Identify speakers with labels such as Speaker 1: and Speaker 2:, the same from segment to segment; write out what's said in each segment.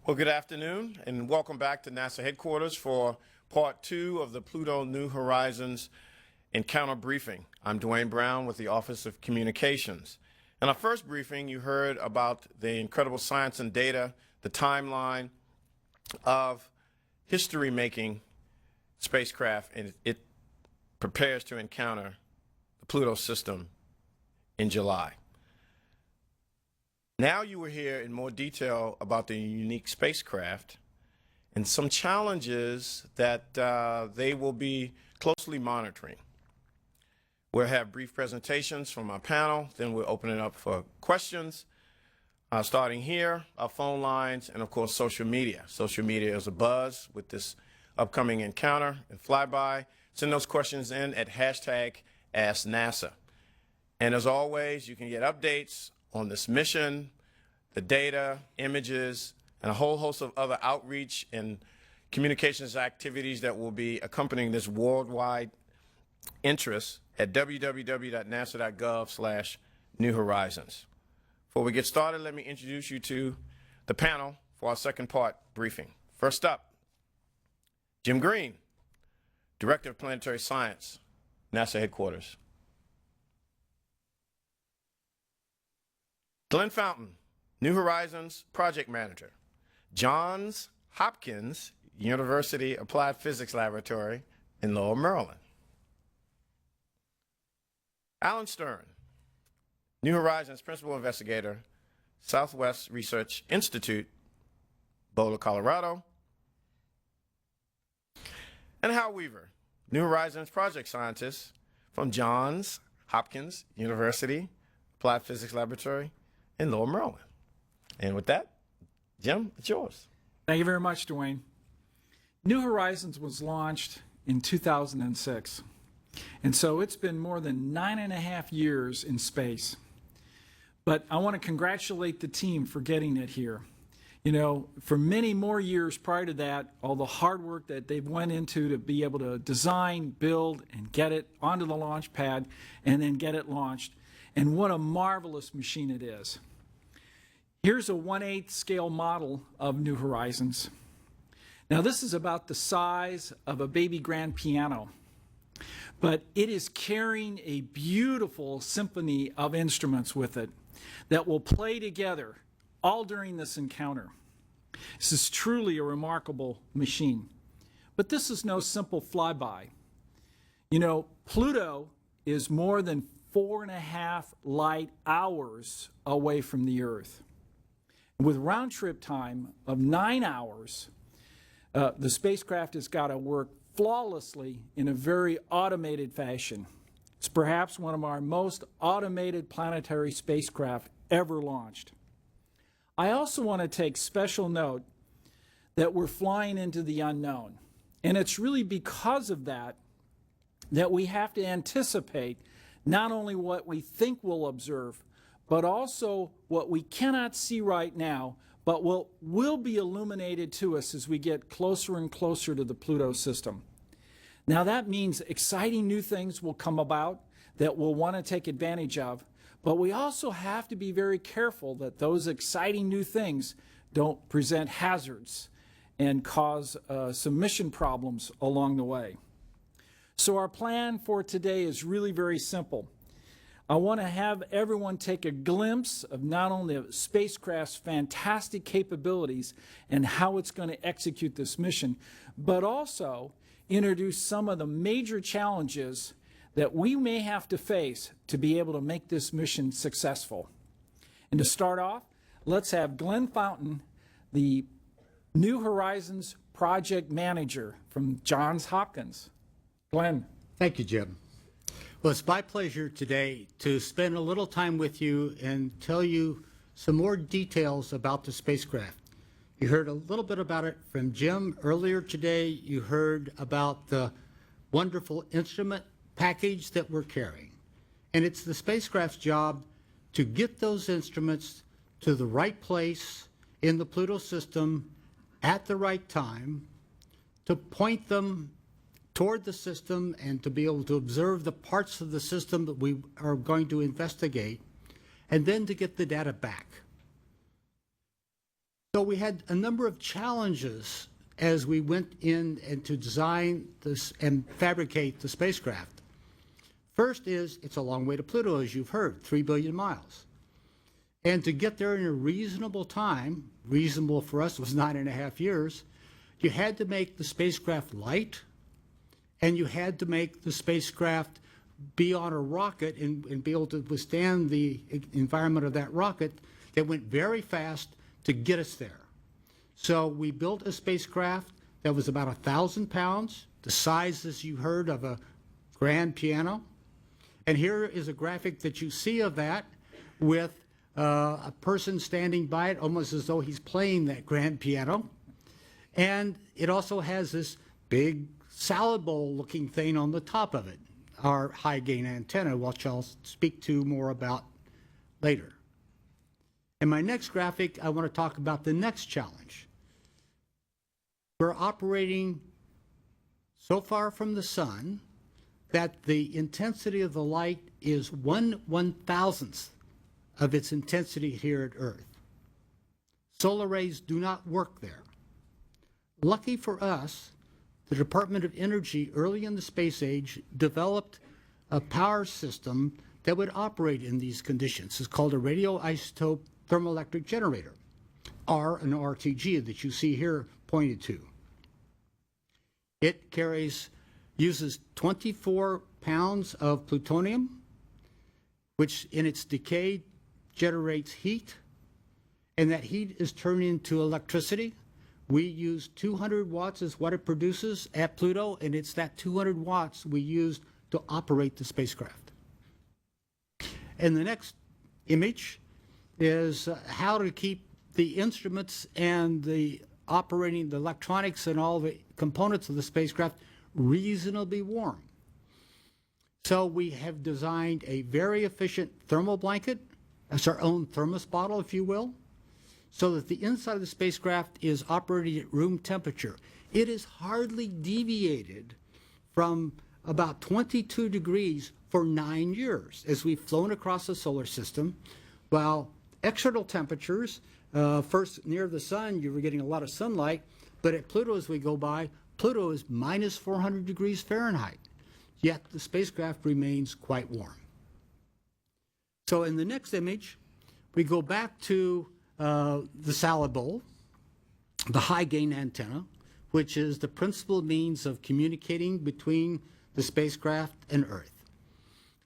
Speaker 1: Well, good afternoon, and welcome back to NASA headquarters for part 2 of the Pluto New Horizons Encounter Briefing. I'm Dwayne Brown with the Office of Communications. In our first briefing, you heard about the incredible science and data, the timeline of history-making spacecraft, and it prepares to encounter the Pluto system in July. Now you will hear in more detail about the unique spacecraft and some challenges that they will be closely monitoring. We'll have brief presentations from our panel, then we'll open it up for questions. Starting here, our phone lines, and of course social media. Social media is abuzz with this upcoming encounter and flyby. Send those questions in at #AskNASA. And as always, you can get updates on this mission, the data, images, and a whole host of other outreach and communications activities that will be accompanying this worldwide interest at www.nasa.gov/New Horizons. Before we get started, let me introduce you to the panel for our second part briefing. First up, Jim Green, Director of Planetary Science, NASA headquarters. Glenn Fountain, New Horizons Project Manager, Johns Hopkins University Applied Physics Laboratory in Lowell, Maryland. Alan Stern, New Horizons Principal Investigator, Southwest Research Institute, Boulder, Colorado. And Hal Weaver, New Horizons Project Scientist from Johns Hopkins University Applied Physics Laboratory in Lowell, Maryland. And with that, Jim, it's yours.
Speaker 2: Thank you very much, Dwayne. New Horizons was launched in 2006, and so it's been more than 9.5 years in space. But I want to congratulate the team for getting it here. You know, for many more years prior to that, all the hard work that they've went into to be able to design, build, and get it onto the launch pad, and then get it launched. And what a marvelous machine it is. Here's a 1/8 scale model of New Horizons. Now this is about the size of a baby grand piano, but it is carrying a beautiful symphony of instruments with it that will play together all during this encounter. This is truly a remarkable machine. But this is no simple flyby. You know, Pluto is more than 4.5 light hours away from the Earth. With round trip time of 9 hours, the spacecraft has got to work flawlessly in a very automated fashion. It's perhaps one of our most automated planetary spacecraft ever launched. I also want to take special note that we're flying into the unknown. And it's really because of that that we have to anticipate not only what we think we'll observe, but also what we cannot see right now, but will be illuminated to us as we get closer and closer to the Pluto system. Now that means exciting new things will come about that we'll want to take advantage of, but we also have to be very careful that those exciting new things don't present hazards and cause some mission problems along the way. So our plan for today is really very simple. I want to have everyone take a glimpse of not only the spacecraft's fantastic capabilities and how it's going to execute this mission, but also introduce some of the major challenges that we may have to face to be able to make this mission successful. And to start off, let's have Glenn Fountain, the New Horizons Project Manager from Johns Hopkins. Glenn.
Speaker 3: Thank you, Jim. Well, it's my pleasure today to spend a little time with you and tell you some more details about the spacecraft. You heard a little bit about it from Jim earlier today. You heard about the wonderful instrument package that we're carrying. And it's the spacecraft's job to get those instruments to the right place in the Pluto system at the right time, to point them toward the system and to be able to observe the parts of the system that we are going to investigate, and then to get the data back. So we had a number of challenges as we went in and to design this and fabricate the spacecraft. First is, it's a long way to Pluto, as you've heard, 3 billion miles. And to get there in a reasonable time, reasonable for us was 9.5 years, you had to make the spacecraft light, and you had to make the spacecraft be on a rocket and be able to withstand the environment of that rocket that went very fast to get us there. So we built a spacecraft that was about 1,000 pounds, the size, as you heard, of a grand piano. And here is a graphic that you see of that with a person standing by it, almost as though he's playing that grand piano. And it also has this big salad bowl looking thing on the top of it, our high gain antenna, which I'll speak to more about later. In my next graphic, I want to talk about the next challenge. We're operating so far from the sun that the intensity of the light is 1/1000th of its intensity here at Earth. Solar rays do not work there. Lucky for us, the Department of Energy early in the space age developed a power system that would operate in these conditions. It's called a radioisotope thermoelectric generator, R and RTG, that you see here pointed to. It uses 24 pounds of plutonium, which in its decay generates heat, and that heat is turned into electricity. We use 200 watts is what it produces at Pluto, and it's that 200 watts we use to operate the spacecraft. And the next image is how to keep the instruments and the operating, the electronics and all the components of the spacecraft reasonably warm. So we have designed a very efficient thermal blanket. That's our own thermos bottle, if you will, so that the inside of the spacecraft is operating at room temperature. It is hardly deviated from about 22 degrees for 9 years as we've flown across the solar system, while external temperatures, first near the sun, you were getting a lot of sunlight, but at Pluto as we go by, Pluto is minus 400 degrees Fahrenheit, yet the spacecraft remains quite warm. So in the next image, we go back to the salad bowl, the high gain antenna, which is the principal means of communicating between the spacecraft and Earth.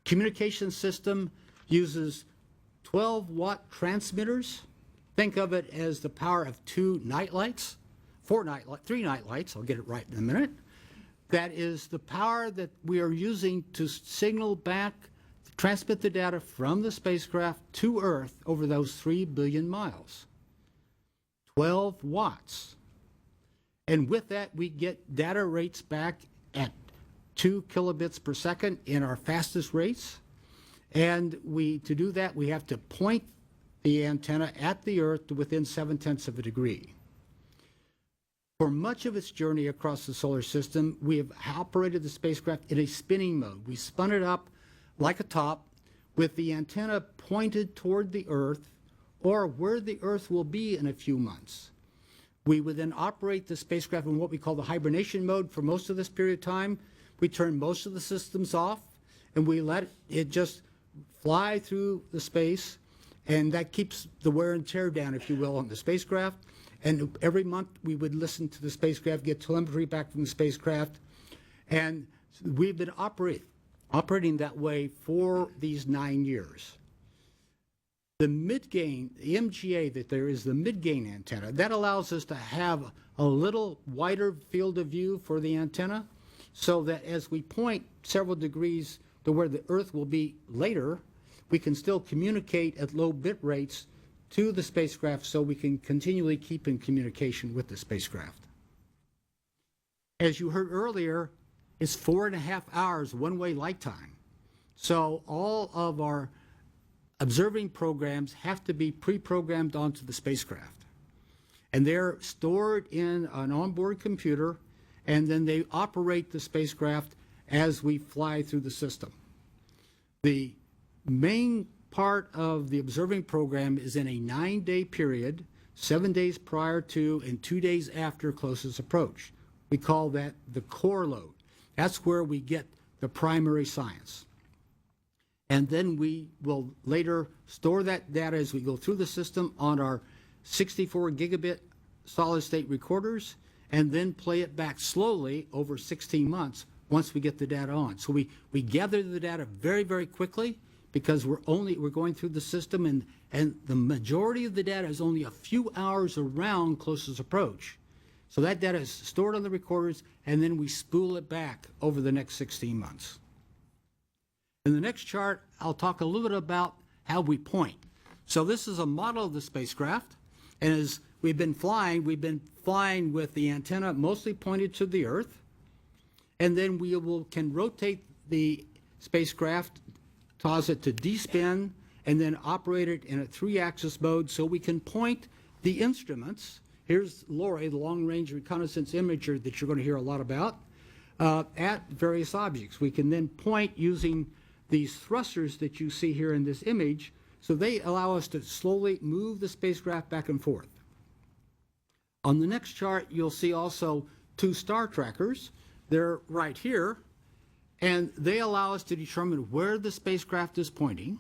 Speaker 3: Communication system uses 12-watt transmitters. Think of it as the power of 2 nightlights, 3 nightlights, I'll get it right in a minute. That is the power that we are using to signal back, transmit the data from the spacecraft to Earth over those 3 billion miles. 12 watts. And with that, we get data rates back at 2 kilobits per second in our fastest rates. And to do that, we have to point the antenna at the Earth to within 0.7 of a degree. For much of its journey across the solar system, we have operated the spacecraft in a spinning mode. We spun it up like a top with the antenna pointed toward the Earth or where the Earth will be in a few months. We would then operate the spacecraft in what we call the hibernation mode for most of this period of time. We turn most of the systems off and we let it just fly through the space, and that keeps the wear and tear down, if you will, on the spacecraft. And every month we would listen to the spacecraft, get telemetry back from the spacecraft, and we've been operating that way for these 9 years. The mid-gain, the MGA, that there is the mid-gain antenna, that allows us to have a little wider field of view for the antenna, so that as we point several degrees to where the Earth will be later, we can still communicate at low bit rates to the spacecraft so we can continually keep in communication with the spacecraft. As you heard earlier, it's 4.5 hours one-way light time. So all of our observing programs have to be pre-programmed onto the spacecraft. And they're stored in an onboard computer, and then they operate the spacecraft as we fly through the system. The main part of the observing program is in a 9-day period, 7 days prior to and 2 days after closest approach. We call that the core load. That's where we get the primary science. And then we will later store that data as we go through the system on our 64 gigabit solid state recorders, and then play it back slowly over 16 months once we get the data on. So we gather the data very, very quickly because we're going through the system, and the majority of the data is only a few hours around closest approach. So that data is stored on the recorders, and then we spool it back over the next 16 months. In the next chart, I'll talk a little bit about how we point. So this is a model of the spacecraft, and as we've been flying with the antenna mostly pointed to the Earth, and then we can rotate the spacecraft, cause it to despin, and then operate it in a 3-axis mode so we can point the instruments. Here's LORRI, the long-range reconnaissance imager that you're going to hear a lot about, at various objects. We can then point using these thrusters that you see here in this image, so they allow us to slowly move the spacecraft back and forth. On the next chart, you'll see also 2 star trackers. They're right here, and they allow us to determine where the spacecraft is pointing.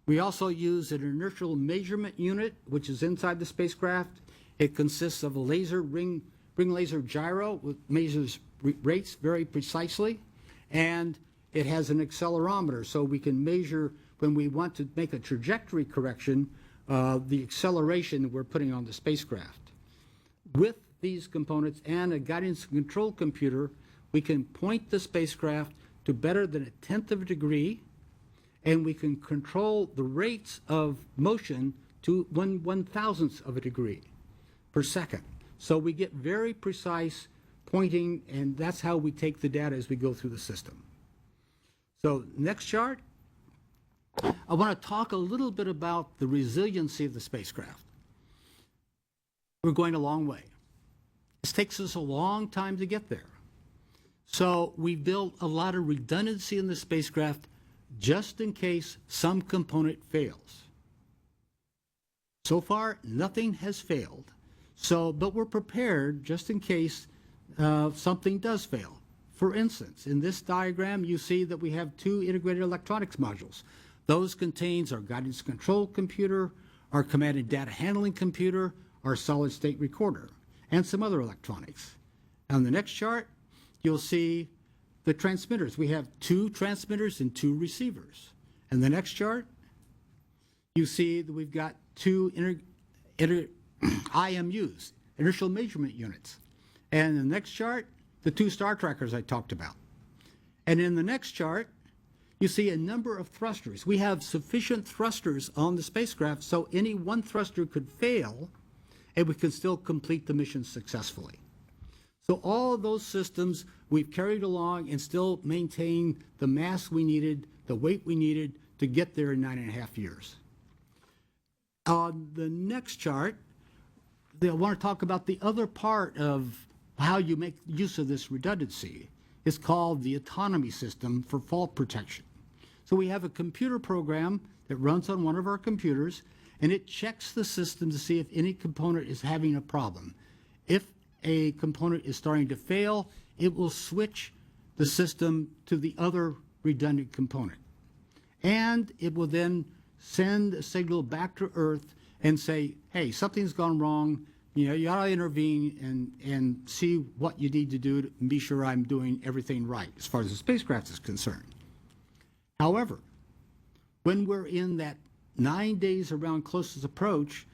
Speaker 3: We also use an inertial measurement unit, which is inside the spacecraft. It consists of a laser ring laser gyro, which measures rates very precisely, and it has an accelerometer, so we can measure when we want to make a trajectory correction, the acceleration that we're putting on the spacecraft. With these components and a guidance and control computer, we can point the spacecraft to better than 1/10 of a degree, and we can control the rates of motion to 1/1000th of a degree per second. So we get very precise pointing, and that's how we take the data as we go through the system. So next chart, I want to talk a little bit about the resiliency of the spacecraft. We're going a long way. This takes us a long time to get there. So we built a lot of redundancy in the spacecraft just in case some component fails. So far, nothing has failed. But we're prepared just in case something does fail. For instance, in this diagram, you see that we have 2 integrated electronics modules. Those contains our guidance control computer, our command and data handling computer, our solid state recorder, and some other electronics. On the next chart, you'll see the transmitters. We have 2 transmitters and 2 receivers. And the next chart, you see that we've got 2 IMUs, inertial measurement units. And in the next chart, the 2 star trackers I talked about. And in the next chart, you see a number of thrusters. We have sufficient thrusters on the spacecraft so any one thruster could fail and we could still complete the mission successfully. So all of those systems we've carried along and still maintain the mass we needed, the weight we needed to get there in 9.5 years. On the next chart, I want to talk about the other part of how you make use of this redundancy. It's called the autonomy system for fault protection. So we have a computer program that runs on one of our computers, and it checks the system to see if any component is having a problem. If a component is starting to fail, it will switch the system to the other redundant component. And it will then send a signal back to Earth and say, hey, something's gone wrong. You ought to intervene and see what you need to do to be sure I'm doing everything right as far as the spacecraft is concerned. However, when we're in that 9 days around closest approach,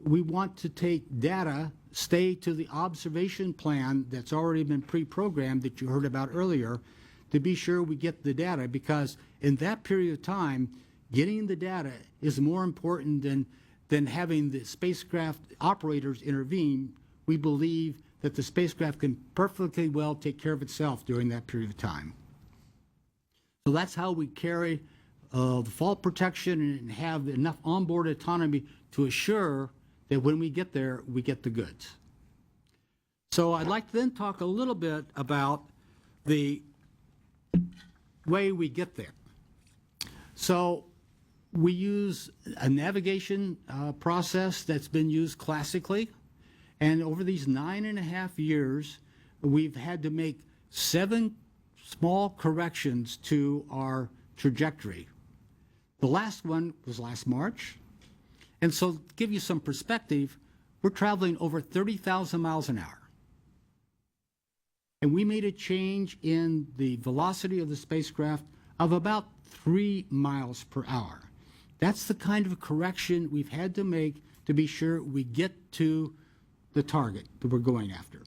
Speaker 3: we want to take data, stay to the observation plan that's already been pre-programmed that you heard about earlier, to be sure we get the data, because in that period of time, getting the data is more important than having the spacecraft operators intervene. We believe that the spacecraft can perfectly well take care of itself during that period of time. So that's how we carry the fault protection and have enough onboard autonomy to assure that when we get there, we get the goods. So I'd like to then talk a little bit about the way we get there. So We use a navigation process that's been used classically, and over these 9.5 years, we've had to make 7 small corrections to our trajectory. The last one was last March, and so to give you some perspective, we're traveling over 30,000 miles an hour. And we made a change in the velocity of the spacecraft of about 3 miles per hour. That's the kind of correction we've had to make to be sure we get to the target that we're going after,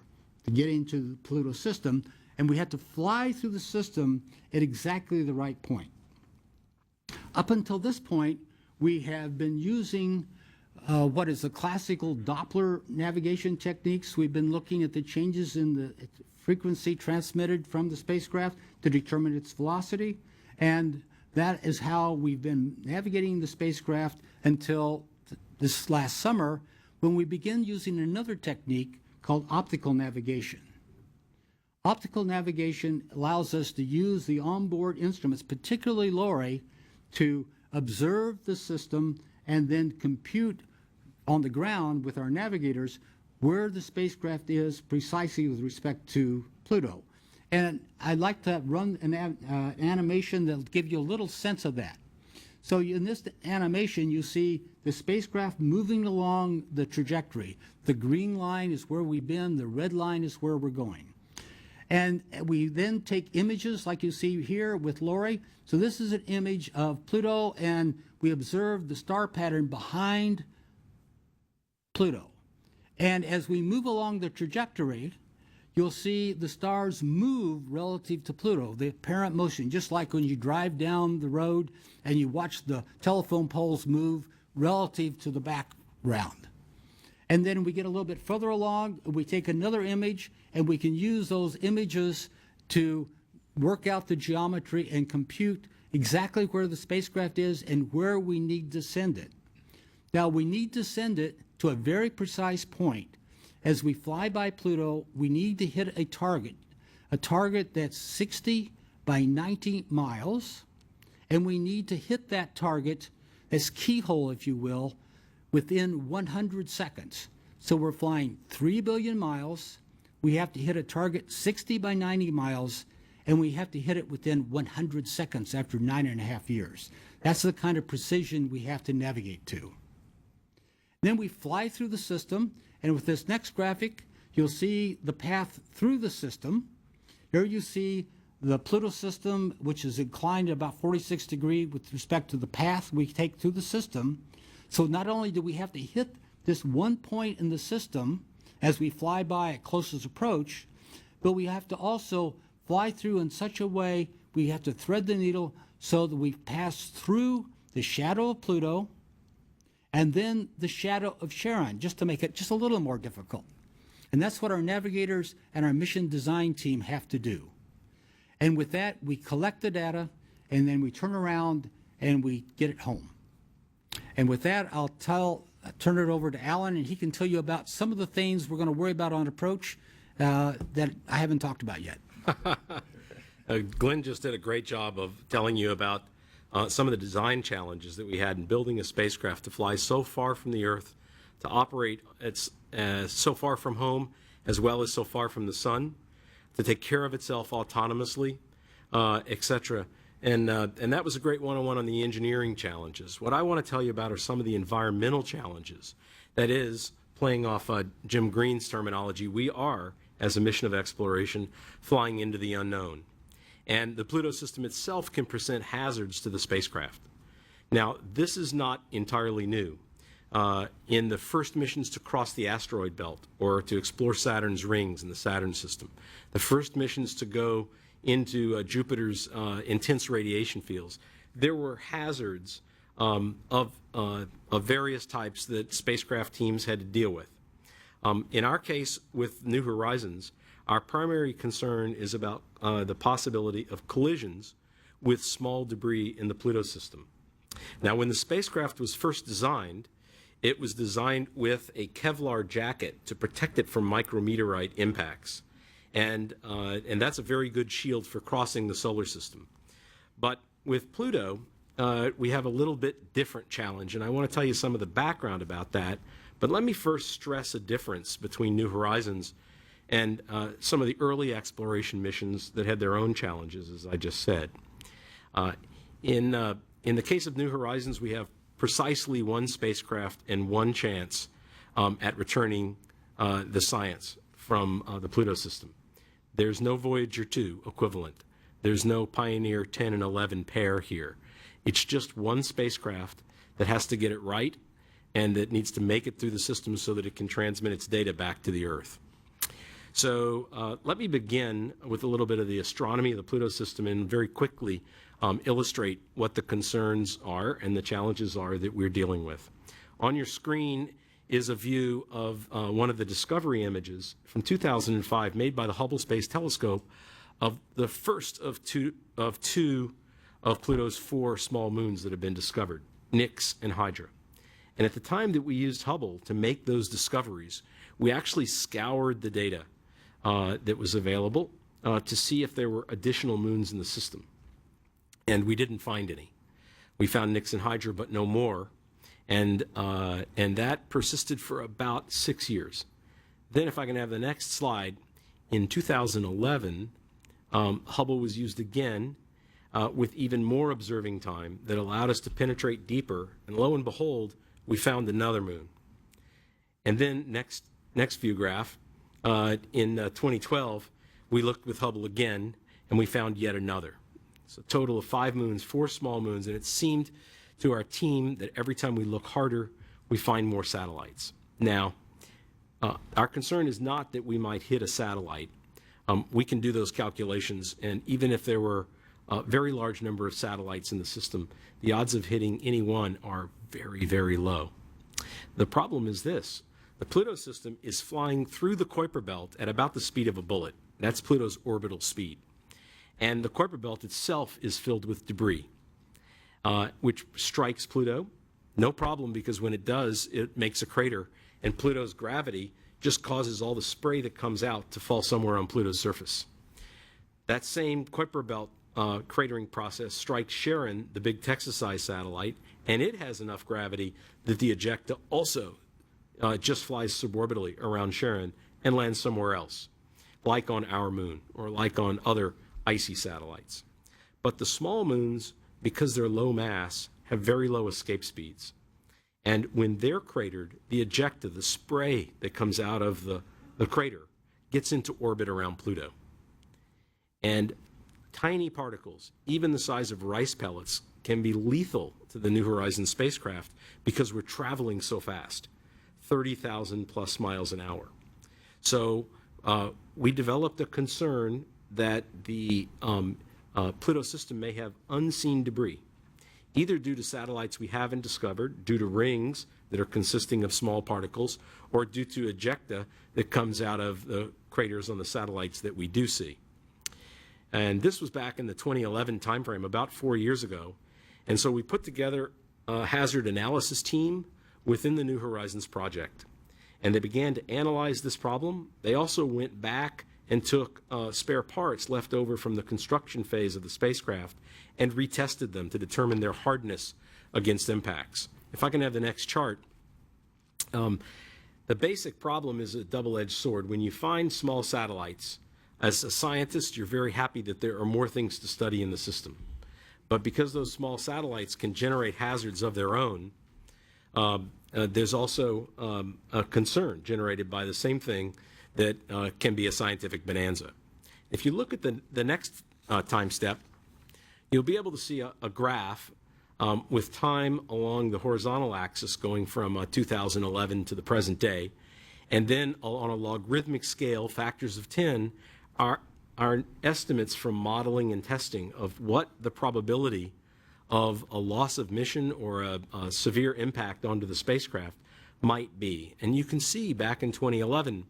Speaker 3: to get into the Pluto system, and we had to fly through the system at exactly the right point. Up until this point, we have been using what is the classical Doppler navigation techniques. We've been looking at the changes in the frequency transmitted from the spacecraft to determine its velocity, and that is how we've been navigating the spacecraft until this last summer, when we began using another technique called optical navigation. Optical navigation allows us to use the onboard instruments, particularly LORRI, to observe the system and then compute on the ground with our navigators where the spacecraft is precisely with respect to Pluto. And I'd like to run an animation that'll give you a little sense of that. So in this animation, you see the spacecraft moving along the trajectory. The green line is where we've been, the red line is where we're going. And we then take images like you see here with LORRI. So this is an image of Pluto, and we observe the star pattern behind Pluto. And as we move along the trajectory, you'll see the stars move relative to Pluto, the apparent motion, just like when you drive down the road and you watch the telephone poles move relative to the background. And then we get a little bit further along, we take another image, and we can use those images to work out the geometry and compute exactly where the spacecraft is and where we need to send it. Now, we need to send it to a very precise point. As we fly by Pluto, we need to hit a target that's 60 by 90 miles, and we need to hit that target, as keyhole, if you will, within 100 seconds. So we're flying 3 billion miles, we have to hit a target 60 by 90 miles, and we have to hit it within 100 seconds after 9.5 years. That's the kind of precision we have to navigate to. Then we fly through the system, and with this next graphic, you'll see the path through the system. Here you see the Pluto system, which is inclined at about 46 degrees with respect to the path we take through the system. So not only do we have to hit this one point in the system as we fly by at closest approach, but we have to also fly through in such a way we have to thread the needle so that we pass through the shadow of Pluto and then the shadow of Charon, just to make it just a little more difficult. And that's what our navigators and our mission design team have to do. And with that, we collect the data, and then we turn around and we get it home. And with that, I'll turn it over to Alan, and he can tell you about some of the things we're going to worry about on approach that I haven't talked about yet.
Speaker 4: Glenn just did a great job of telling you about some of the design challenges that we had in building a spacecraft to fly so far from the Earth, to operate so far from home, as well as so far from the sun, to take care of itself autonomously, etc. And that was a great one-on-one on the engineering challenges. What I want to tell you about are some of the environmental challenges. That is, playing off Jim Green's terminology, we are, as a mission of exploration, flying into the unknown. And the Pluto system itself can present hazards to the spacecraft. Now, this is not entirely new. In the first missions to cross the asteroid belt or to explore Saturn's rings in the Saturn system, the first missions to go into Jupiter's intense radiation fields, there were hazards of various types that spacecraft teams had to deal with. In our case, with New Horizons, our primary concern is about the possibility of collisions with small debris in the Pluto system. Now, when the spacecraft was first designed, it was designed with a Kevlar jacket to protect it from micrometeorite impacts. And that's a very good shield for crossing the solar system. But with Pluto, we have a little bit different challenge, and I want to tell you some of the background about that. But let me first stress a difference between New Horizons and some of the early exploration missions that had their own challenges, as I just said. In the case of New Horizons, we have precisely one spacecraft and one chance at returning the science from the Pluto system. There's no Voyager 2 equivalent. There's no Pioneer 10 and 11 pair here. It's just one spacecraft that has to get it right and that needs to make it through the system so that it can transmit its data back to the Earth. So let me begin with a little bit of the astronomy of the Pluto system and very quickly illustrate what the concerns are and the challenges are that we're dealing with. On your screen is a view of one of the discovery images from 2005 made by the Hubble Space Telescope of the first of two of Pluto's 4 small moons that have been discovered, Nix and Hydra. And at the time that we used Hubble to make those discoveries, we actually scoured the data that was available to see if there were additional moons in the system. And we didn't find any. We found Nix and Hydra, but no more. And that persisted for about 6 years. Then, if I can have the next slide, in 2011, Hubble was used again with even more observing time that allowed us to penetrate deeper. And lo and behold, we found another moon. And then next view graph, in 2012, we looked with Hubble again, and we found yet another. So a total of 5 moons, 4 small moons, and it seemed to our team that every time we look harder, we find more satellites. Now, our concern is not that we might hit a satellite. We can do those calculations, and even if there were a very large number of satellites in the system, the odds of hitting any one are very, very low. The problem is this. The Pluto system is flying through the Kuiper belt at about the speed of a bullet. That's Pluto's orbital speed. And the Kuiper belt itself is filled with debris, which strikes Pluto. No problem, because when it does, it makes a crater, and Pluto's gravity just causes all the spray that comes out to fall somewhere on Pluto's surface. That same Kuiper belt cratering process strikes Charon, the big Texas-sized satellite, and it has enough gravity that the ejecta also just flies suborbitally around Charon and lands somewhere else, like on our moon or like on other icy satellites. But the small moons, because they're low mass, have very low escape speeds. And when they're cratered, the ejecta, the spray that comes out of the crater, gets into orbit around Pluto. And tiny particles, even the size of rice pellets, can be lethal to the New Horizons spacecraft because we're traveling so fast, 30,000 plus miles an hour. So we developed a concern that the Pluto system may have unseen debris, either due to satellites we haven't discovered, due to rings that are consisting of small particles, or due to ejecta that comes out of the craters on the satellites that we do see. And this was back in the 2011 timeframe, about 4 years ago. And so we put together a hazard analysis team within the New Horizons project. And they began to analyze this problem. They also went back and took spare parts left over from the construction phase of the spacecraft and retested them to determine their hardness against impacts. If I can have the next chart. The basic problem is a double-edged sword. When you find small satellites, as a scientist, you're very happy that there are more things to study in the system. But because those small satellites can generate hazards of their own, there's also a concern generated by the same thing that can be a scientific bonanza. If you look at the next time step, you'll be able to see a graph with time along the horizontal axis going from 2011 to the present day. And then on a logarithmic scale, factors of 10, are estimates from modeling and testing of what the probability of a loss of mission or a severe impact onto the spacecraft might be. And you can see back in 2011,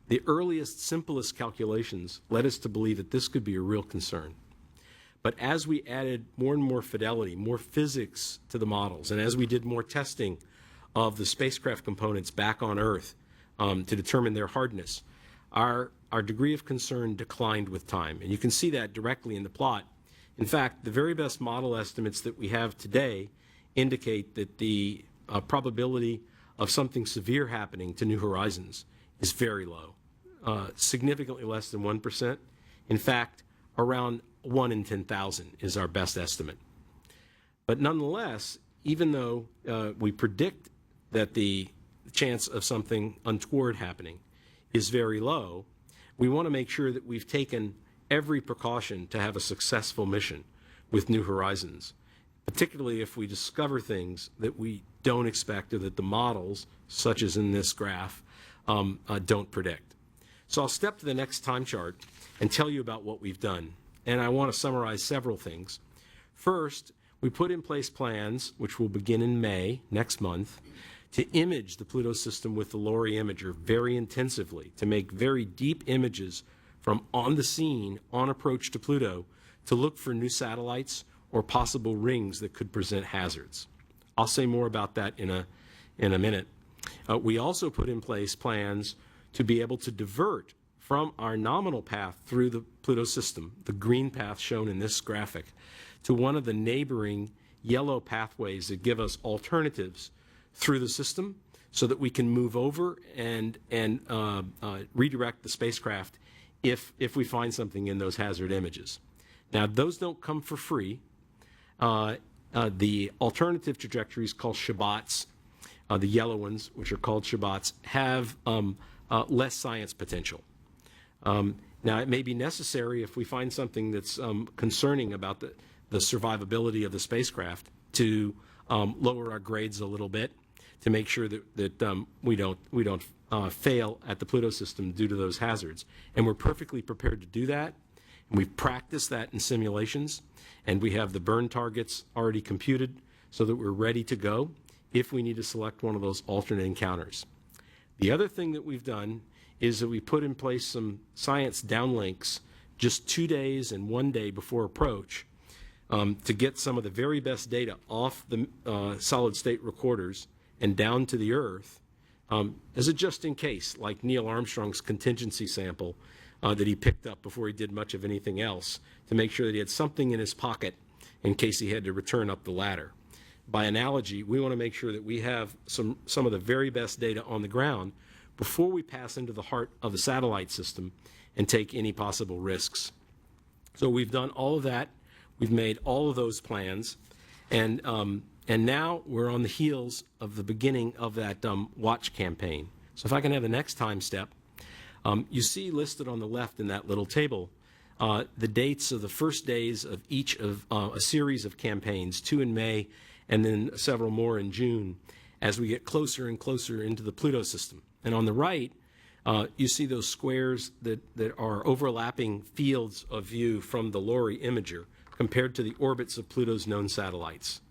Speaker 4: the earliest, simplest calculations led us to believe that this could be a real concern. But as we added more and more fidelity, more physics to the models, and as we did more testing of the spacecraft components back on Earth to determine their hardness, our degree of concern declined with time. And you can see that directly in the plot. In fact, the very best model estimates that we have today indicate that the probability of something severe happening to New Horizons is very low, significantly less than 1%. In fact, around 1 in 10,000 is our best estimate. But nonetheless, even though we predict that the chance of something untoward happening is very low, we want to make sure that we've taken every precaution to have a successful mission with New Horizons, particularly if we discover things that we don't expect or that the models, such as in this graph, don't predict. So I'll step to the next time chart and tell you about what we've done. And I want to summarize several things. First, we put in place plans, which will begin in May, next month, to image the Pluto system with the LORRI imager very intensively, to make very deep images from on the scene, on approach to Pluto, to look for new satellites or possible rings that could present hazards. I'll say more about that in a minute. We also put in place plans to be able to divert from our nominal path through the Pluto system, the green path shown in this graphic, to one of the neighboring yellow pathways that give us alternatives through the system so that we can move over and redirect the spacecraft if we find something in those hazard images. Now, those don't come for free. The alternative trajectories called Shabbats, the yellow ones, which are called Shabbats, have less science potential. Now, it may be necessary if we find something that's concerning about the survivability of the spacecraft to lower our grades a little bit to make sure that we don't fail at the Pluto system due to those hazards. And we're perfectly prepared to do that. And we've practiced that in simulations, and we have the burn targets already computed so that we're ready to go if we need to select one of those alternate encounters. The other thing that we've done is that we put in place some science downlinks just 2 days and 1 day before approach to get some of the very best data off the solid state recorders and down to the Earth as a just in case, like Neil Armstrong's contingency sample that he picked up before he did much of anything else, to make sure that he had something in his pocket in case he had to return up the ladder. By analogy, we want to make sure that we have some of the very best data on the ground before we pass into the heart of the satellite system and take any possible risks. So we've done all of that. We've made all of those plans. And now we're on the heels of the beginning of that watch campaign. So if I can have the next time step, you see listed on the left in that little table the dates of the first days of each of a series of campaigns, 2 in May and then several more in June, as we get closer and closer into the Pluto system. And on the right, you see those squares that are overlapping fields of view from the LORRI imager compared to the orbits of Pluto's known satellites.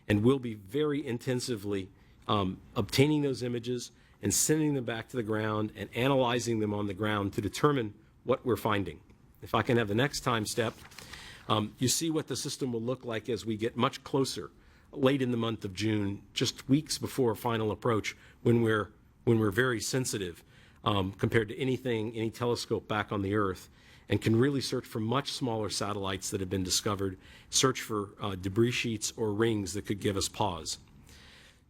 Speaker 4: And we'll be very intensively obtaining those images and sending them back to the ground and analyzing them on the ground to determine what we're finding. If I can have the next time step, you see what the system will look like as we get much closer, late in the month of June, just weeks before final approach, when we're very sensitive compared to any telescope back on the Earth, and can really search for much smaller satellites that have been discovered, search for debris sheets or rings that could give us pause.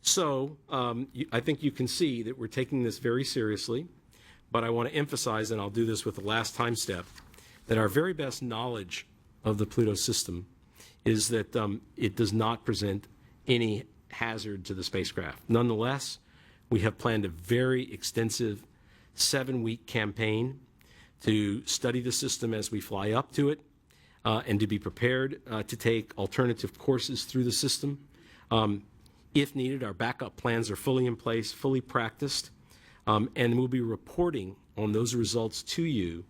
Speaker 4: So I think you can see that we're taking this very seriously, but I want to emphasize, and I'll do this with the last time step, that our very best knowledge of the Pluto system is that it does not present any hazard to the spacecraft. Nonetheless, we have planned a very extensive 7-week campaign to study the system as we fly up to it and to be prepared to take alternative courses through the system. If needed, our backup plans are fully in place, fully practiced, and we'll be reporting on those results to you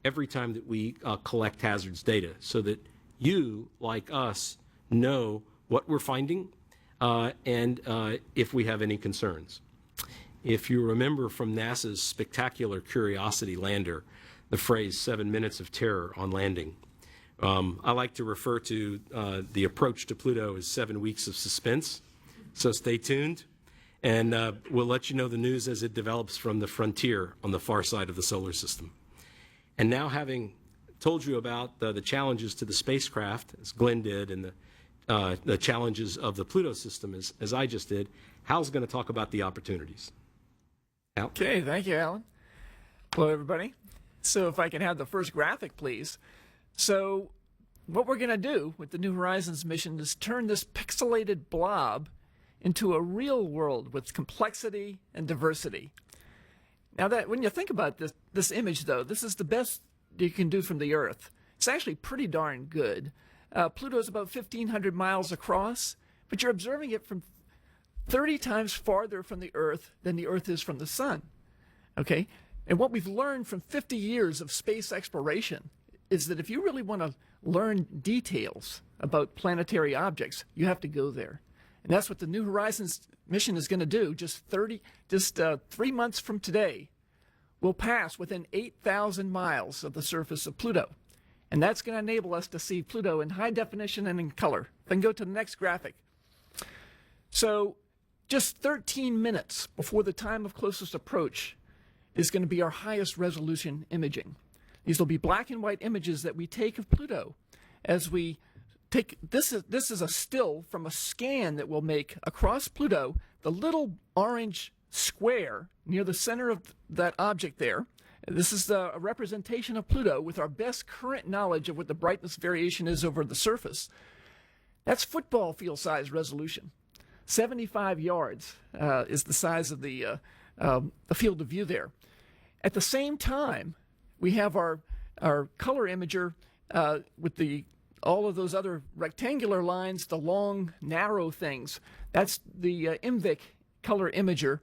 Speaker 4: every time that we collect hazards data so that you, like us, know what we're finding and if we have any concerns. If you remember from NASA's spectacular Curiosity lander, the phrase 7 minutes of terror on landing, I like to refer to the approach to Pluto as 7 weeks of suspense. So stay tuned, and we'll let you know the news as it develops from the frontier on the far side of the solar system. And now, having told you about the challenges to the spacecraft, as Glenn did, and the challenges of the Pluto system, as I just did. Hal's going to talk about the opportunities. Hal?
Speaker 5: Okay, thank you, Alan. Hello, everybody. So if I can have the first graphic, please. So what we're going to do with the New Horizons mission is turn this pixelated blob into a real world with complexity and diversity. Now, that when you think about this image, though, this is the best you can do from the Earth. It's actually pretty darn good. Pluto is about 1,500 miles across, but you're observing it from 30 times farther from the Earth than the Earth is from the Sun. Okay? And what we've learned from 50 years of space exploration is that if you really want to learn details about planetary objects, you have to go there. And that's what the New Horizons mission is going to do. Just 3 months from today, we'll pass within 8,000 miles of the surface of Pluto. And that's going to enable us to see Pluto in high definition and in color. Then go to the next graphic. So just 13 minutes before the time of closest approach is going to be our highest resolution imaging. These will be black and white images that we take of Pluto as we take, this is a still from a scan that we'll make across Pluto. The little orange square near the center of that object there, this is a representation of Pluto with our best current knowledge of what the brightness variation is over the surface. That's football field size resolution. 75 yards is the size of the field of view there. At the same time, we have our color imager with all of those other rectangular lines, the long, narrow things. That's the IMVIC color imager.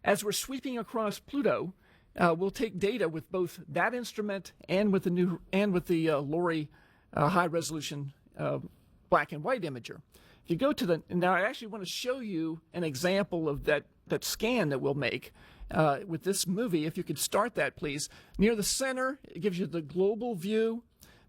Speaker 5: As we're sweeping across Pluto, we'll take data with both that instrument and with the LORRI high resolution black and white imager. If you go to now I actually want to show you an example of that scan that we'll make with this movie. If you could start that, please. Near the center, it gives you the global view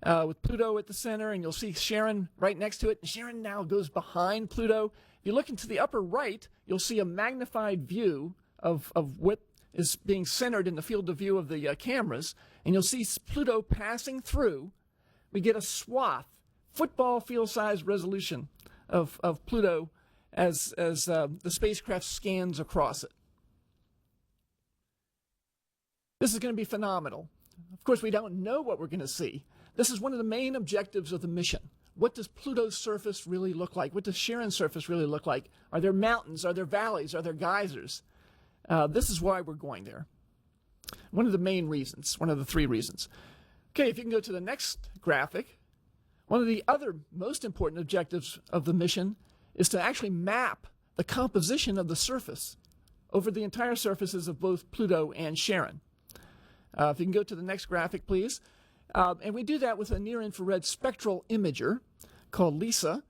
Speaker 5: with Pluto at the center, and you'll see Charon right next to it. And Charon now goes behind Pluto. If you look into the upper right, you'll see a magnified view of what is being centered in the field of view of the cameras, and you'll see Pluto passing through. We get a swath, football field size resolution of Pluto as the spacecraft scans across it. This is going to be phenomenal. Of course, we don't know what we're going to see. This is one of the main objectives of the mission. What does Pluto's surface really look like? What does Charon's surface really look like? Are there mountains? Are there valleys? Are there geysers? This is why we're going there. One of the main reasons, one of the 3 reasons. Okay, if you can go to the next graphic. One of the other most important objectives of the mission is to actually map the composition of the surface over the entire surfaces of both Pluto and Charon. If you can go to the next graphic, please. And we do that with a near-infrared spectral imager called LISA.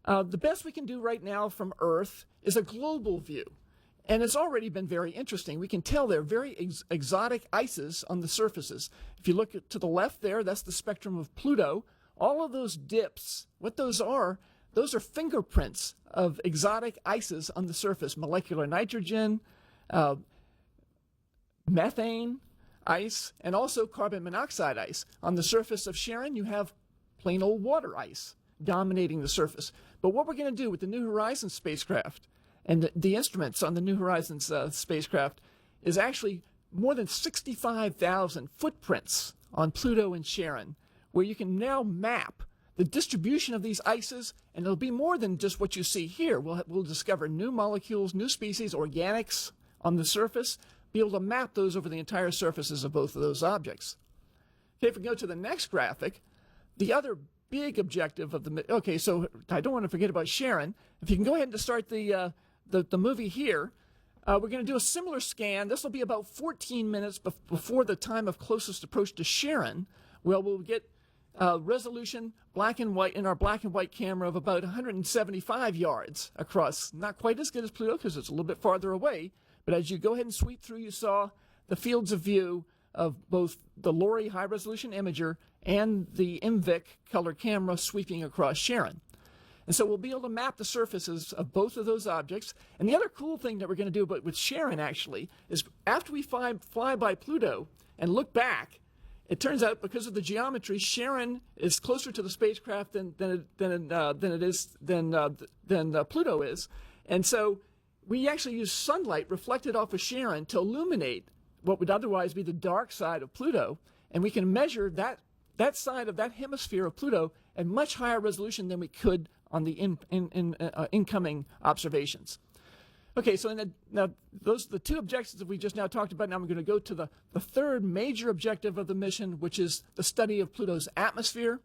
Speaker 5: The best we can do right now from Earth is a global view. And it's already been very interesting. We can tell there are very exotic ices on the surfaces. If you look to the left there, that's the spectrum of Pluto. All of those dips, what those are fingerprints of exotic ices on the surface. Molecular nitrogen, methane ice, and also carbon monoxide ice. On the surface of Charon, you have plain old water ice dominating the surface. But what we're going to do with the New Horizons spacecraft and the instruments on the New Horizons spacecraft is actually more than 65,000 footprints on Pluto and Charon, where you can now map the distribution of these ices, and it'll be more than just what you see here. We'll discover new molecules, new species, organics on the surface, be able to map those over the entire surfaces of both of those objects. Okay, if we go to the next graphic, the other big objective of the, okay, so I don't want to forget about Charon. If you can go ahead and start the movie here, we're going to do a similar scan. This will be about 14 minutes before the time of closest approach to Charon, where we'll get resolution black and white in our black and white camera of about 175 yards across. Not quite as good as Pluto because it's a little bit farther away, but as you go ahead and sweep through, you saw the fields of view of both the LORRI high-resolution imager and the IMVIC color camera sweeping across Charon. And so we'll be able to map the surfaces of both of those objects. And the other cool thing that we're going to do with Charon, actually, is after we fly by Pluto and look back, it turns out because of the geometry, Charon is closer to the spacecraft than Pluto is, and so we actually use sunlight reflected off of Charon to illuminate what would otherwise be the dark side of Pluto, and we can measure that side of that hemisphere of Pluto at much higher resolution than we could on the incoming observations. Okay, so now those are the two objectives that we just now talked about. Now I'm going to go to the third major objective of the mission, which is the study of Pluto's atmosphere,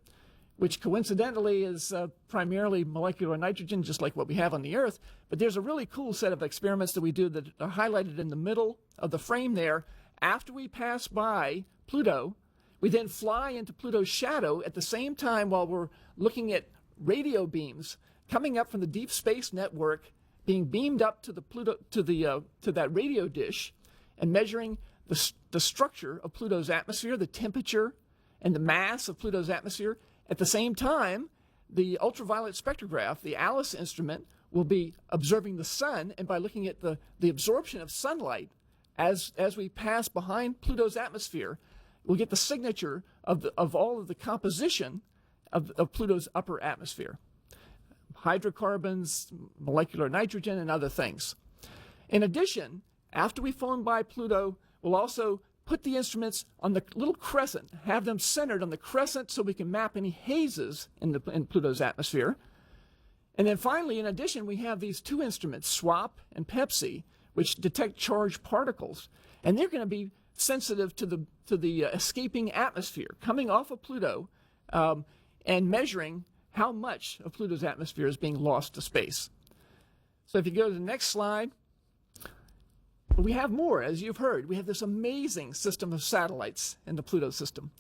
Speaker 5: which coincidentally is primarily molecular nitrogen, just like what we have on the Earth. But there's a really cool set of experiments that we do that are highlighted in the middle of the frame there. After we pass by Pluto, we then fly into Pluto's shadow at the same time while we're looking at radio beams coming up from the Deep Space Network, being beamed up to the Pluto to that radio dish, and measuring the structure of Pluto's atmosphere, the temperature, and the mass of Pluto's atmosphere. At the same time, the ultraviolet spectrograph, the ALICE instrument, will be observing the sun, and by looking at the absorption of sunlight as we pass behind Pluto's atmosphere, we'll get the signature of all of the composition of Pluto's upper atmosphere. Hydrocarbons, molecular nitrogen, and other things. In addition, after we've flown by Pluto, we'll also put the instruments on the little crescent, have them centered on the crescent so we can map any hazes in Pluto's atmosphere. And then finally, in addition, we have these two instruments, SWAP and PEPSI, which detect charged particles. And they're going to be sensitive to the escaping atmosphere coming off of Pluto and measuring how much of Pluto's atmosphere is being lost to space. So if you go to the next slide, we have more, as you've heard. We have this amazing system of satellites in the Pluto system.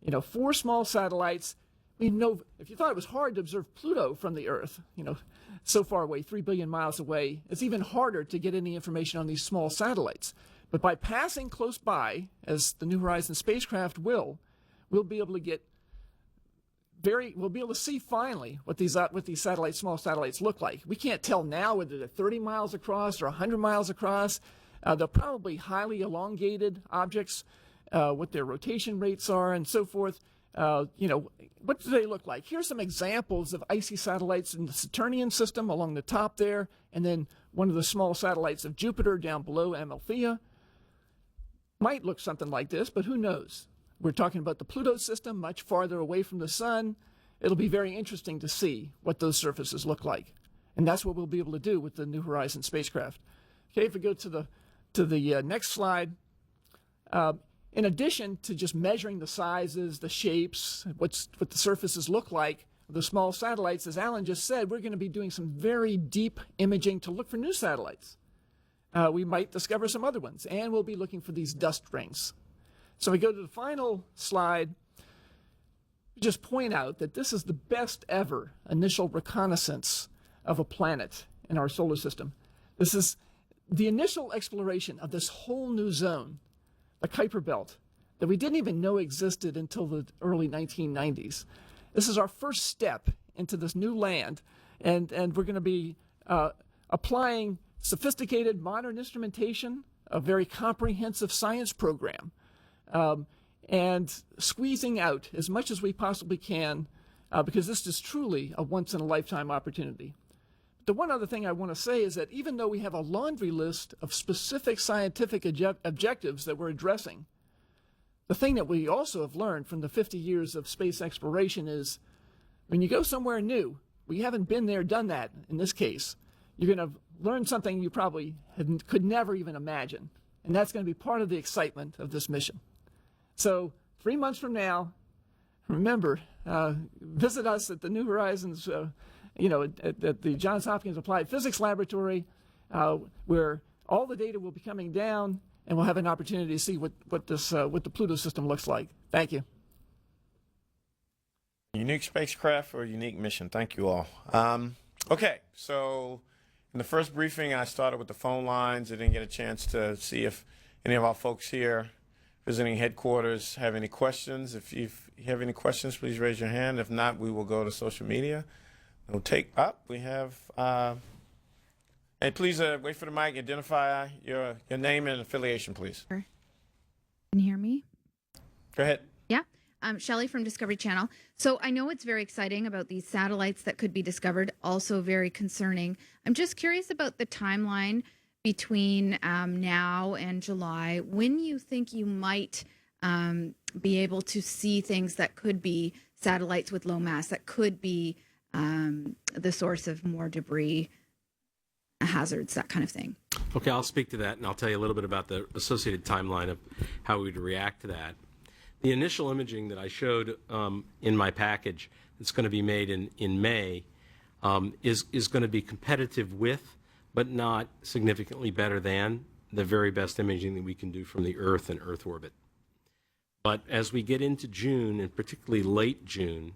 Speaker 5: 4 small satellites. We know, if you thought it was hard to observe Pluto from the Earth, so far away, 3 billion miles away, it's even harder to get any information on these small satellites. But by passing close by, as the New Horizons spacecraft we'll be able to get we'll be able to see finally what these satellites, small satellites, look like. We can't tell now whether they're 30 miles across or 100 miles across. They're probably highly elongated objects, what their rotation rates are, and so forth. What do they look like? Here's some examples of icy satellites in the Saturnian system along the top there, and then one of the small satellites of Jupiter down below Amalthea. Might look something like this, but who knows? We're talking about the Pluto system, much farther away from the sun. It'll be very interesting to see what those surfaces look like. And that's what we'll be able to do with the New Horizons spacecraft. Okay, if we go to the next slide. In addition to just measuring the sizes, the shapes, what the surfaces look like, the small satellites, as Alan just said, we're going to be doing some very deep imaging to look for new satellites. We might discover some other ones, and we'll be looking for these dust rings. So we go to the final slide. Just point out that this is the best ever initial reconnaissance of a planet in our solar system. This is the initial exploration of this whole new zone, the Kuiper Belt, that we didn't even know existed until the early 1990s. This is our first step into this new land, and we're going to be applying sophisticated modern instrumentation, a very comprehensive science program, and squeezing out as much as we possibly can, because this is truly a once-in-a-lifetime opportunity. The one other thing I want to say is that even though we have a laundry list of specific scientific objectives that we're addressing, the thing that we also have learned from the 50 years of space exploration is when you go somewhere new, we haven't been there, done that in this case, you're going to learn something you probably could never even imagine. And that's going to be part of the excitement of this mission. So 3 months from now, remember, visit us at the New Horizons, at the Johns Hopkins Applied Physics Laboratory, where all the data will be coming down, and we'll have an opportunity to see what the Pluto system looks like. Thank you.
Speaker 1: Unique spacecraft or unique mission. Thank you all. Okay, so in the first briefing, I started with the phone lines. I didn't get a chance to see if any of our folks here visiting headquarters have any questions. If you have any questions, please raise your hand. If not, we will go to social media. We'll take up. We have, and please wait for the mic. Identify your name and affiliation, please.
Speaker 6: Can you hear me?
Speaker 1: Go ahead.
Speaker 6: Yeah. Shelley from Discovery Channel. So I know it's very exciting about these satellites that could be discovered, also very concerning. I'm just curious about the timeline between now and July, when you think you might be able to see things that could be satellites with low mass, that could be the source of more debris, hazards, that kind of thing.
Speaker 4: Okay, I'll speak to that, and I'll tell you a little bit about the associated timeline of how we'd react to that. The initial imaging that I showed in my package that's going to be made in May is going to be competitive with, but not significantly better than, the very best imaging that we can do from the Earth and Earth orbit. But as we get into June, and particularly late June,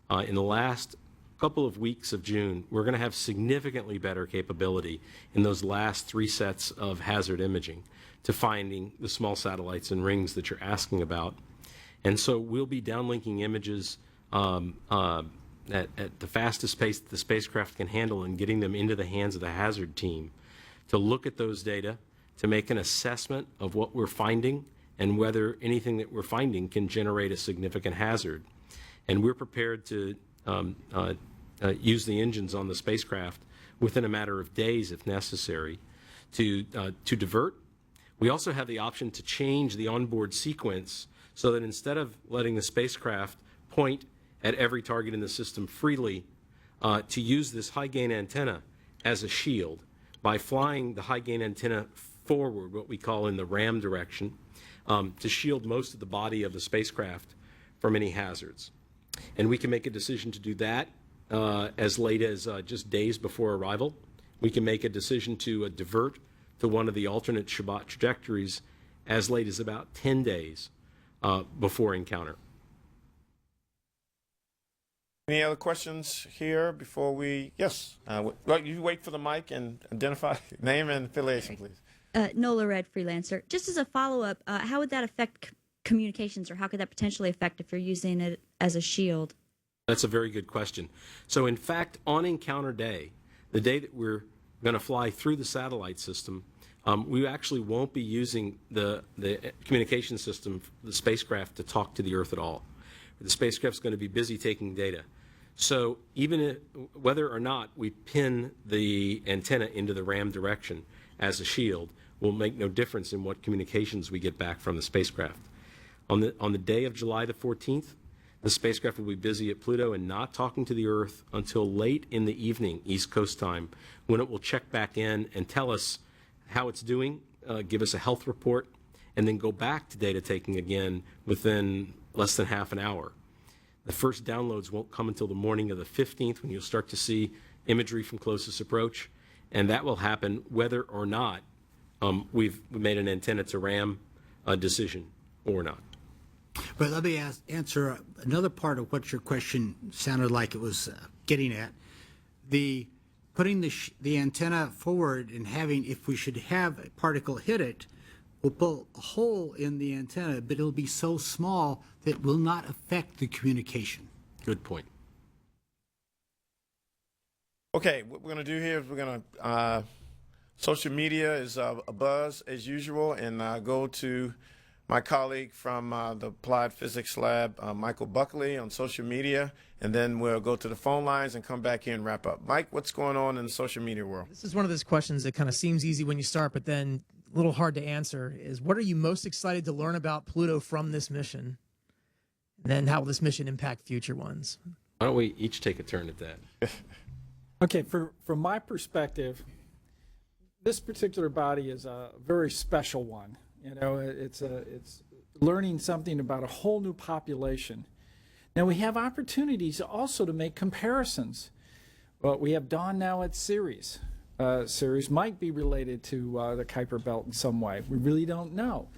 Speaker 4: in the last couple of weeks of June, we're going to have significantly better capability in those last 3 sets of hazard imaging to finding the small satellites and rings that you're asking about. And so we'll be downlinking images at the fastest pace that the spacecraft can handle and getting them into the hands of the hazard team to look at those data, to make an assessment of what we're finding and whether anything that we're finding can generate a significant hazard. And we're prepared to use the engines on the spacecraft within a matter of days, if necessary, to divert. We also have the option to change the onboard sequence so that instead of letting the spacecraft point at every target in the system freely, to use this high-gain antenna as a shield by flying the high-gain antenna forward, what we call in the ram direction, to shield most of the body of the spacecraft from any hazards. And we can make a decision to do that as late as just days before arrival. We can make a decision to divert to one of the alternate Shabbat trajectories as late as about 10 days before encounter.
Speaker 1: Any other questions here before we? Yes. Well, you wait for the mic and identify name and affiliation, please.
Speaker 7: Nola Red, freelancer. Just as a follow-up, how would that affect communications, or how could that potentially affect if you're using it as a shield?
Speaker 4: That's a very good question. So in fact, on encounter day, the day that we're going to fly through the satellite system, we actually won't be using the communication system, the spacecraft, to talk to the Earth at all. The spacecraft's going to be busy taking data. So even whether or not we pin the antenna into the ram direction as a shield will make no difference in what communications we get back from the spacecraft. On the day of July the 14th, the spacecraft will be busy at Pluto and not talking to the Earth until late in the evening, East Coast time, when it will check back in and tell us how it's doing, give us a health report, and then go back to data taking again within less than half an hour. The first downloads won't come until the morning of the 15th, when you'll start to see imagery from closest approach, and that will happen whether or not we've made an antenna to ram decision or not.
Speaker 3: But let me answer another part of what your question sounded like it was getting at. The putting the antenna forward and having, if we should have a particle hit it, will pull a hole in the antenna, but it'll be so small that it will not affect the communication.
Speaker 4: Good point.
Speaker 1: Okay, what we're going to do here is we're going to, social media is a buzz as usual, and go to my colleague from the Applied Physics Lab, Michael Buckley, on social media, and then we'll go to the phone lines and come back here and wrap up. Mike, what's going on in the social media world?
Speaker 8: This is one of those questions that kind of seems easy when you start, but then a little hard to answer, is what are you most excited to learn about Pluto from this mission? And then how will this mission impact future ones?
Speaker 4: Why don't we each take a turn at that?
Speaker 2: Okay, from my perspective, this particular body is a very special one. You know, it's learning something about a whole new population. Now we have opportunities also to make comparisons. Well, we have Dawn now at Ceres. Ceres might be related to the Kuiper Belt in some way. We really don't know.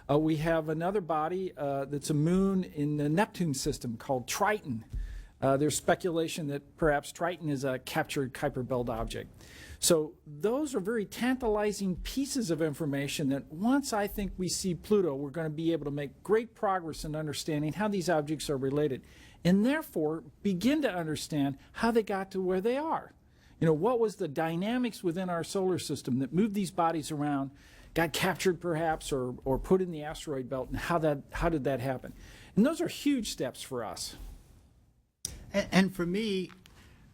Speaker 2: We have another body that's a moon in the Neptune system called Triton. There's speculation that perhaps Triton is a captured Kuiper Belt object. So those are very tantalizing pieces of information that once I think we see Pluto, we're going to be able to make great progress in understanding how these objects are related, and therefore begin to understand how they got to where they are. You know, what was the dynamics within our solar system that moved these bodies around, got captured perhaps, or put in the asteroid belt, and how did that happen? And those are huge steps for us.
Speaker 3: And for me,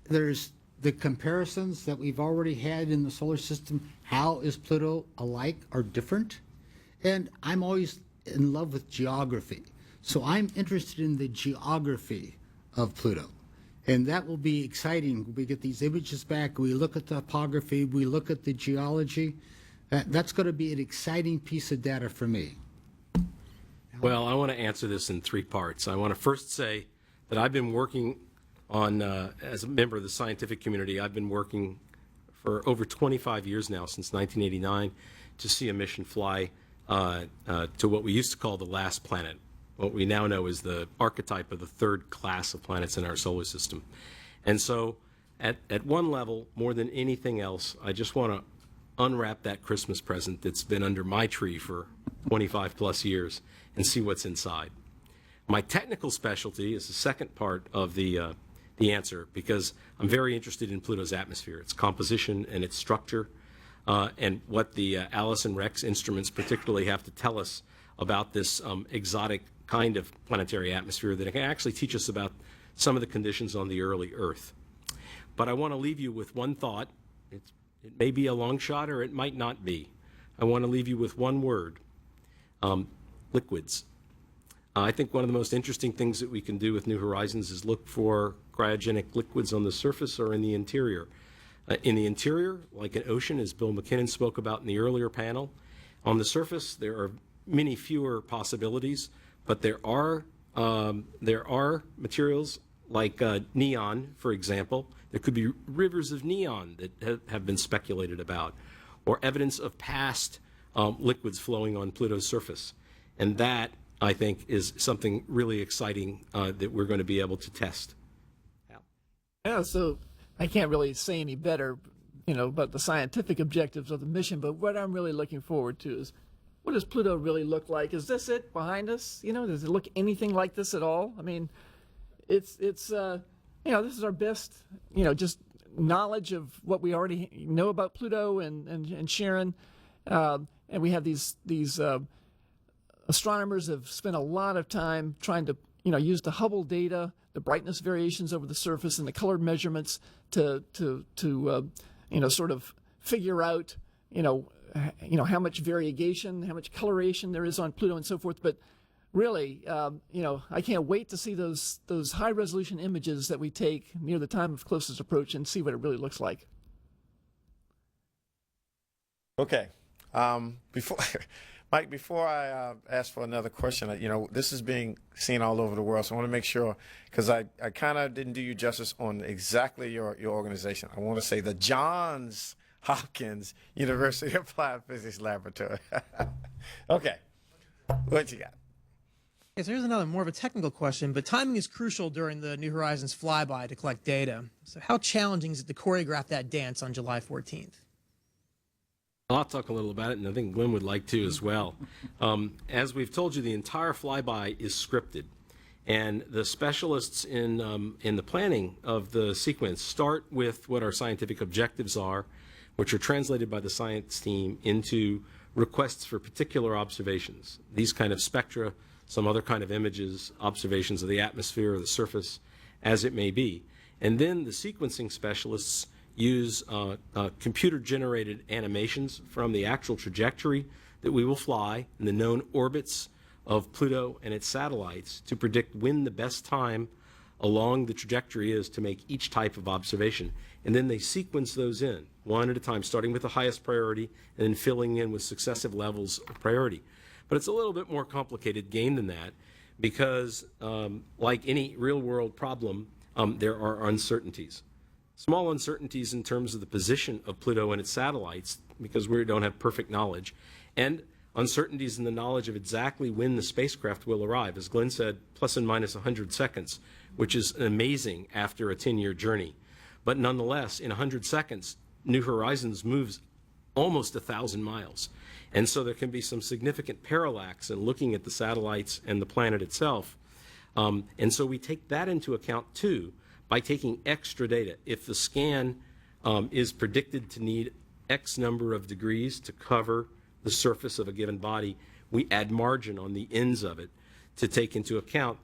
Speaker 3: there's the comparisons that we've already had in the solar system. How is Pluto alike or different? And I'm always in love with geography. So I'm interested in the geography of Pluto. And that will be exciting. We get these images back, we look at the topography, we look at the geology. That's going to be an exciting piece of data for me.
Speaker 4: Well, I want to answer this in three parts. I want to first say that I've been working on, as a member of the scientific community, I've been working for over 25 years now, since 1989, to see a mission fly to what we used to call the last planet. What we now know is the archetype of the third class of planets in our solar system. And so at one level, more than anything else, I just want to unwrap that Christmas present that's been under my tree for 25 plus years and see what's inside. My technical specialty is the second part of the answer, because I'm very interested in Pluto's atmosphere, its composition and its structure, and what the Alice and Rex instruments particularly have to tell us about this exotic kind of planetary atmosphere that can actually teach us about some of the conditions on the early Earth. But I want to leave you with one thought. It may be a long shot or it might not be. I want to leave you with one word: liquids. I think one of the most interesting things that we can do with New Horizons is look for cryogenic liquids on the surface or in the interior. In the interior, like an ocean, as Bill McKinnon spoke about in the earlier panel. On the surface, there are many fewer possibilities, but there are materials like neon, for example. There could be rivers of neon that have been speculated about, or evidence of past liquids flowing on Pluto's surface. And that, I think, is something really exciting that we're going to be able to test.
Speaker 5: Yeah, so I can't really say any better, about the scientific objectives of the mission, but what I'm really looking forward to is, what does Pluto really look like? Is this it behind us? Does it look anything like this at all? I mean, it's this is our best, just knowledge of what we already know about Pluto and Sharon, and we have these astronomers have spent a lot of time trying to, use the Hubble data, the brightness variations over the surface, and the color measurements to sort of figure out, how much variegation, how much coloration there is on Pluto and so forth. But really, I can't wait to see those high-resolution images that we take near the time of closest approach and see what it really looks like.
Speaker 1: Okay. Mike, before I ask for another question, this is being seen all over the world, so I want to make sure, because I kind of didn't do you justice on exactly your organization. I want to say the Johns Hopkins University Applied Physics Laboratory. Okay. What you got?
Speaker 8: Okay, so here's another more of a technical question, but timing is crucial during the New Horizons flyby to collect data. So how challenging is it to choreograph that dance on July 14th?
Speaker 4: I'll talk a little about it, and I think Glenn would like to as well. As we've told you, the entire flyby is scripted, and the specialists in the planning of the sequence start with what our scientific objectives are, which are translated by the science team into requests for particular observations. These kind of spectra, some other kind of images, observations of the atmosphere or the surface, as it may be. And then the sequencing specialists use computer-generated animations from the actual trajectory that we will fly and the known orbits of Pluto and its satellites to predict when the best time along the trajectory is to make each type of observation. And then they sequence those in, one at a time, starting with the highest priority and then filling in with successive levels of priority. But it's a little bit more complicated game than that, because like any real-world problem, there are uncertainties. Small uncertainties in terms of the position of Pluto and its satellites, because we don't have perfect knowledge, and uncertainties in the knowledge of exactly when the spacecraft will arrive. As Glenn said, plus and minus 100 seconds, which is amazing after a 10-year journey. But nonetheless, in 100 seconds, New Horizons moves almost 1,000 miles. And so there can be some significant parallax in looking at the satellites and the planet itself. And so we take that into account, too, by taking extra data. If the scan is predicted to need X number of degrees to cover the surface of a given body, we add margin on the ends of it to take into account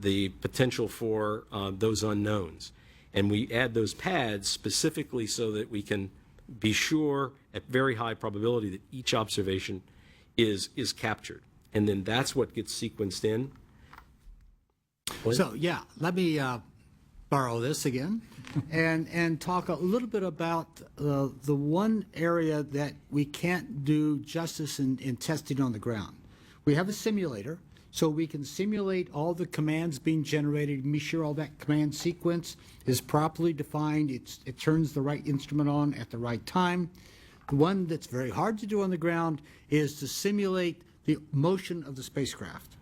Speaker 4: the potential for those unknowns. And we add those pads specifically so that we can be sure at very high probability that each observation is captured. And then that's what gets sequenced in.
Speaker 3: So, yeah, let me borrow this again and talk a little bit about the one area that we can't do justice in testing on the ground. We have a simulator, so we can simulate all the commands being generated, make sure all that command sequence is properly defined, it turns the right instrument on at the right time. The one that's very hard to do on the ground is to simulate the motion of the spacecraft.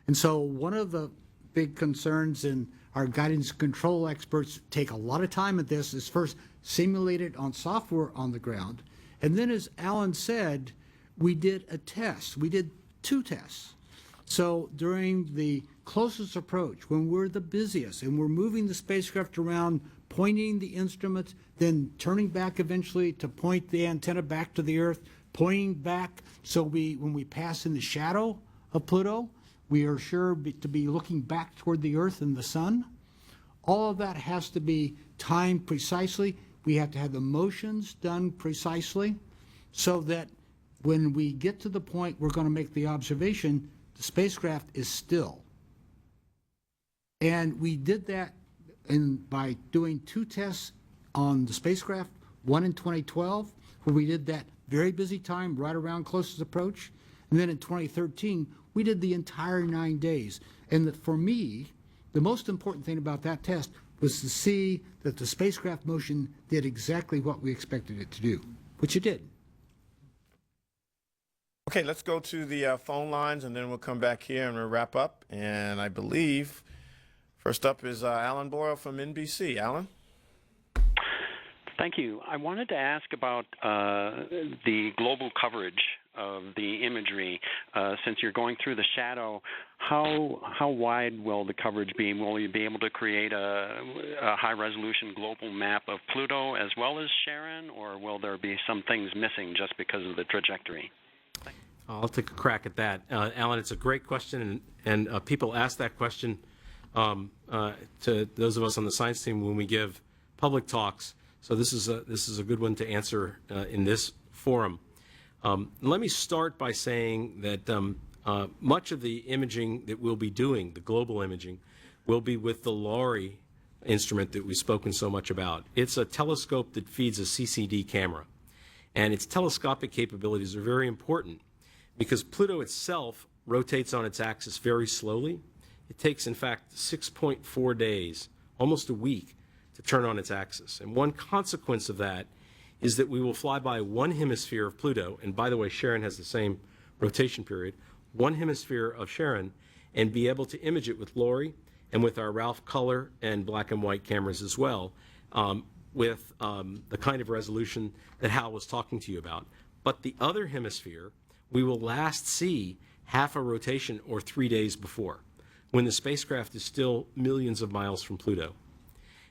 Speaker 3: And so one of the big concerns, and our guidance control experts take a lot of time at this, is first simulate it on software on the ground. And then, as Alan said, we did a test. We did 2 tests. So during the closest approach, when we're the busiest and we're moving the spacecraft around, pointing the instruments, then turning back eventually to point the antenna back to the Earth, pointing back so when we pass in the shadow of Pluto, we are sure to be looking back toward the Earth and the Sun. All of that has to be timed precisely. We have to have the motions done precisely so that when we get to the point we're going to make the observation, the spacecraft is still. And we did that by doing 2 tests on the spacecraft, one in 2012, where we did that very busy time right around closest approach. And then in 2013, we did the entire 9 days. And for me, the most important thing about that test was to see that the spacecraft motion did exactly what we expected it to do, which it did.
Speaker 1: Okay, let's go to the phone lines, and then we'll come back here and we'll wrap up. And I believe first up is Alan Boyle from NBC. Alan?
Speaker 9: Thank you. I wanted to ask about the global coverage of the imagery. Since you're going through the shadow, how wide will the coverage be? Will you be able to create a high-resolution global map of Pluto as well as Charon, or will there be some things missing just because of the trajectory?
Speaker 4: I'll take a crack at that. Alan, it's a great question, and people ask that question to those of us on the science team when we give public talks. So this is a good one to answer in this forum. Let me start by saying that much of the imaging that we'll be doing, the global imaging, will be with the LORRI instrument that we've spoken so much about. It's a telescope that feeds a CCD camera, and its telescopic capabilities are very important because Pluto itself rotates on its axis very slowly. It takes, in fact, 6.4 days, almost a week, to turn on its axis. And one consequence of that is that we will fly by one hemisphere of Pluto, and by the way, Charon has the same rotation period, one hemisphere of Charon, and be able to image it with LORRI and with our Ralph color and black and white cameras as well, with the kind of resolution that Hal was talking to you about. But the other hemisphere, we will last see half a rotation or 3 days before, when the spacecraft is still millions of miles from Pluto.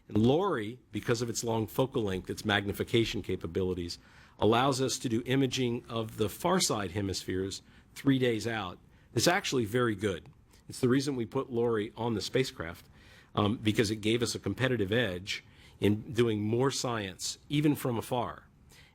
Speaker 4: And LORRI, because of its long focal length, its magnification capabilities, allows us to do imaging of the far side hemispheres 3 days out. It's actually very good. It's the reason we put LORRI on the spacecraft, because it gave us a competitive edge in doing more science, even from afar.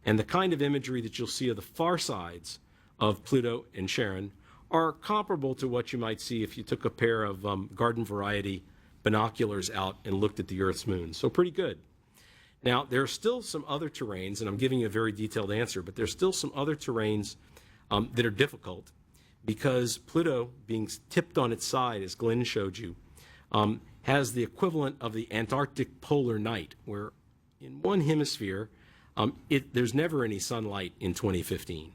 Speaker 4: And the kind of imagery that you'll see of the far sides of Pluto and Charon are comparable to what you might see if you took a pair of garden variety binoculars out and looked at the Earth's moon. So pretty good. Now, there are still some other terrains, and I'm giving you a very detailed answer, but there's still some other terrains that are difficult because Pluto, being tipped on its side, as Glenn showed you, has the equivalent of the Antarctic polar night, where in one hemisphere, there's never any sunlight in 2015.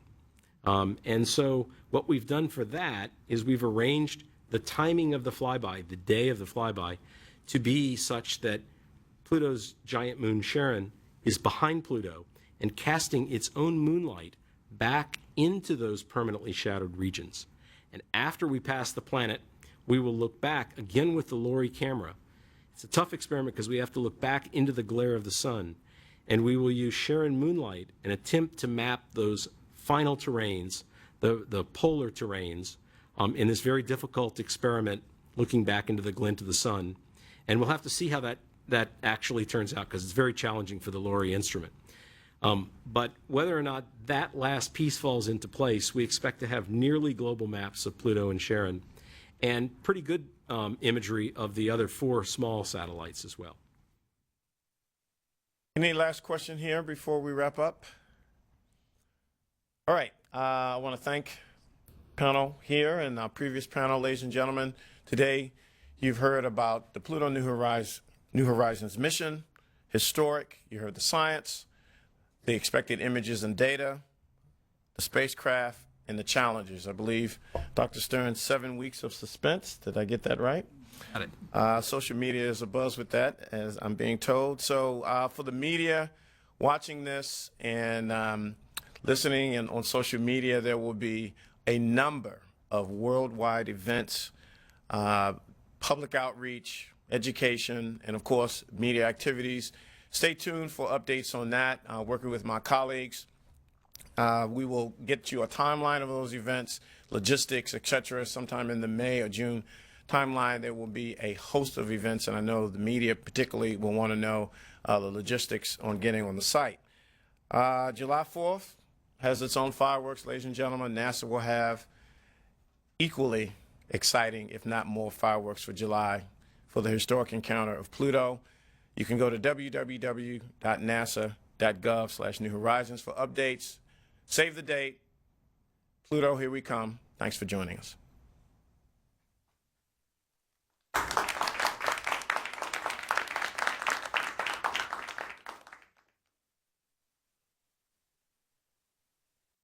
Speaker 4: And so what we've done for that is we've arranged the timing of the flyby, the day of the flyby, to be such that Pluto's giant moon Charon is behind Pluto and casting its own moonlight back into those permanently shadowed regions. And after we pass the planet, we will look back again with the LORRI camera. It's a tough experiment because we have to look back into the glare of the sun, and we will use Charon moonlight and attempt to map those final terrains, the polar terrains, in this very difficult experiment looking back into the glint of the sun. And we'll have to see how that actually turns out, because it's very challenging for the LORRI instrument. But whether or not that last piece falls into place, we expect to have nearly global maps of Pluto and Charon, and pretty good imagery of the other 4 small satellites as well.
Speaker 1: Any last question here before we wrap up? All right. I want to thank panel here and our previous panel, ladies and gentlemen. Today, you've heard about the Pluto New Horizons mission, historic. You heard the science, the expected images and data, the spacecraft, and the challenges. I believe, Dr. Stern, 7 weeks of suspense. Did I get that right?
Speaker 4: Got it.
Speaker 1: Social media is abuzz with that, as I'm being told. So for the media watching this and listening and on social media, there will be a number of worldwide events, public outreach, education, and of course, media activities. Stay tuned for updates on that, working with my colleagues. We will get you a timeline of those events, logistics, etc. Sometime in the May or June timeline, there will be a host of events, and I know the media particularly will want to know the logistics on getting on the site. July 4th has its own fireworks, ladies and gentlemen. NASA will have equally exciting, if not more, fireworks for July for the historic encounter of Pluto. You can go to www.nasa.gov/New Horizons for updates. Save the date. Pluto, here we come. Thanks for joining us.